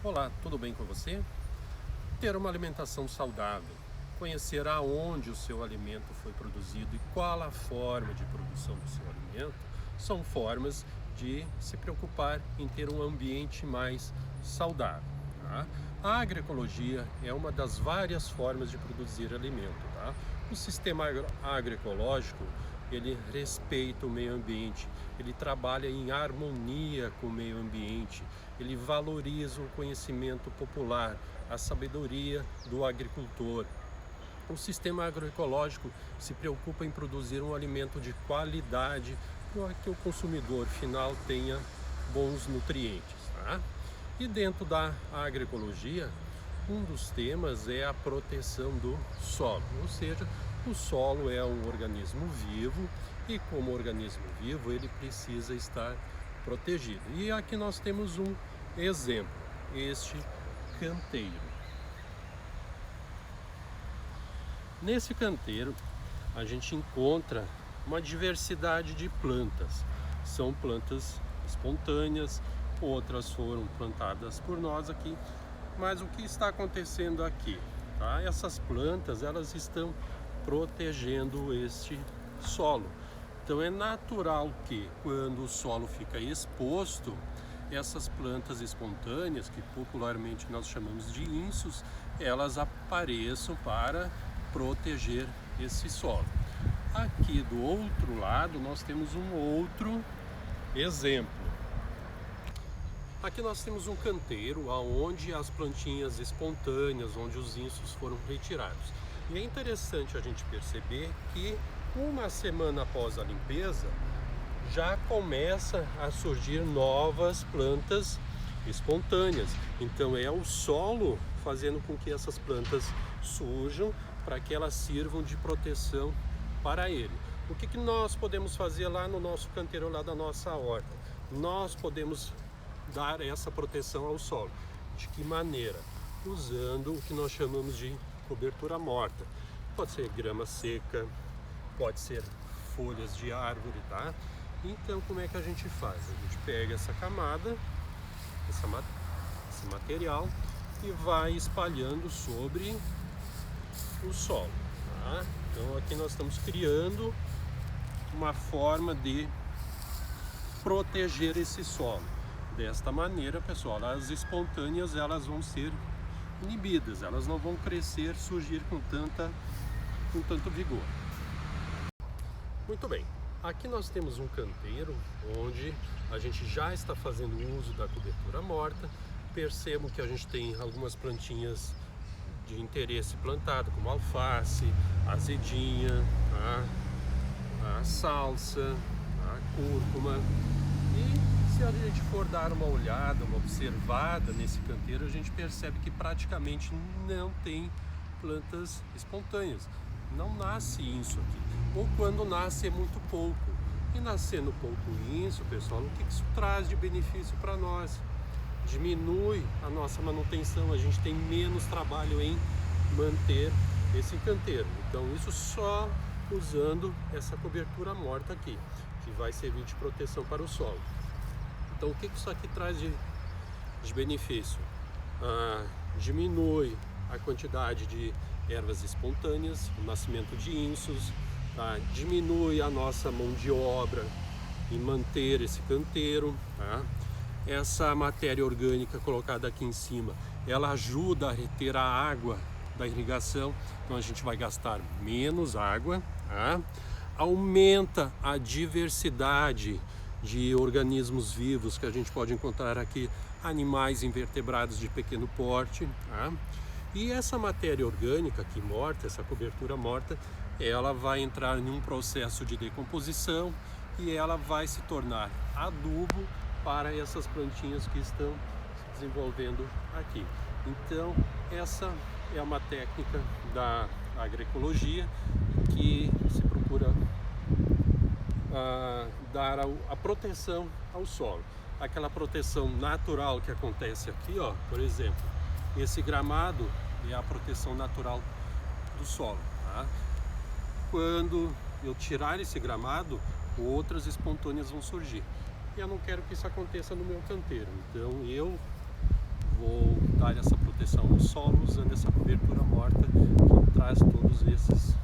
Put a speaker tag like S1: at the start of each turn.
S1: Olá, tudo bem com você? Ter uma alimentação saudável, conhecer aonde o seu alimento foi produzido e qual a forma de produção do seu alimento, são formas de se preocupar em ter um ambiente mais saudável. Tá? A agroecologia é uma das várias formas de produzir alimento. Tá? O sistema agroecológico, ele respeita o meio ambiente, ele trabalha em harmonia com o meio ambiente, ele valoriza o conhecimento popular, a sabedoria do agricultor. O sistema agroecológico se preocupa em produzir um alimento de qualidade para que o consumidor final tenha bons nutrientes. Tá? E dentro da agroecologia, um dos temas é a proteção do solo, ou seja, o solo é um organismo vivo e como organismo vivo ele precisa estar protegido. E aqui nós temos um exemplo, este canteiro. Nesse canteiro a gente encontra uma diversidade de plantas. São plantas espontâneas, outras foram plantadas por nós aqui. Mas o que está acontecendo aqui? Tá? Essas plantas elas estão protegendo este solo. Então é natural que quando o solo fica exposto, essas plantas espontâneas, que popularmente nós chamamos de insos, elas apareçam para proteger esse solo. Aqui do outro lado nós temos um outro exemplo. Aqui nós temos um canteiro onde as plantinhas espontâneas, onde os insos foram retirados. E é interessante a gente perceber que uma semana após a limpeza, já começa a surgir novas plantas espontâneas. Então é o solo fazendo com que essas plantas surjam para que elas sirvam de proteção para ele. O que nós podemos fazer lá no nosso canteiro, lá da nossa horta? Nós podemos dar essa proteção ao solo. De que maneira? Usando o que nós chamamos de cobertura morta. Pode ser grama seca, pode ser folhas de árvore, tá? Então como é que a gente faz? A gente pega essa camada, esse material e vai espalhando sobre o solo, tá? Então aqui nós estamos criando uma forma de proteger esse solo. Desta maneira, pessoal, as espontâneas elas vão ser inibidas, elas não vão crescer, surgir com tanto vigor. Muito bem, aqui nós temos um canteiro onde a gente já está fazendo uso da cobertura morta. Percebo que a gente tem algumas plantinhas de interesse plantado, como alface, azedinha, a salsa, a cúrcuma. E se a gente for dar uma olhada, uma observada nesse canteiro, a gente percebe que praticamente não tem plantas espontâneas. Não nasce inso aqui. Ou quando nasce é muito pouco. E nascendo pouco inso, pessoal, o que isso traz de benefício para nós? Diminui a nossa manutenção, a gente tem menos trabalho em manter esse canteiro. Então isso só usando essa cobertura morta aqui, que vai servir de proteção para o solo. Então o que isso aqui traz de benefício? Diminui a quantidade de ervas espontâneas, o nascimento de insos, tá? Diminui a nossa mão de obra em manter esse canteiro, tá? Essa matéria orgânica colocada aqui em cima, ela ajuda a reter a água da irrigação, então a gente vai gastar menos água, tá? Aumenta a diversidade de organismos vivos que a gente pode encontrar aqui, animais invertebrados de pequeno porte, tá? E essa matéria orgânica aqui morta, essa cobertura morta, ela vai entrar em um processo de decomposição e ela vai se tornar adubo para essas plantinhas que estão se desenvolvendo aqui. Então essa é uma técnica da agroecologia que se procura dar a proteção ao solo. Aquela proteção natural que acontece aqui, ó, por exemplo, esse gramado é a proteção natural do solo, tá? Quando eu tirar esse gramado, outras espontâneas vão surgir. E eu não quero que isso aconteça no meu canteiro, então eu vou dar essa proteção ao solo usando essa cobertura morta que traz todos esses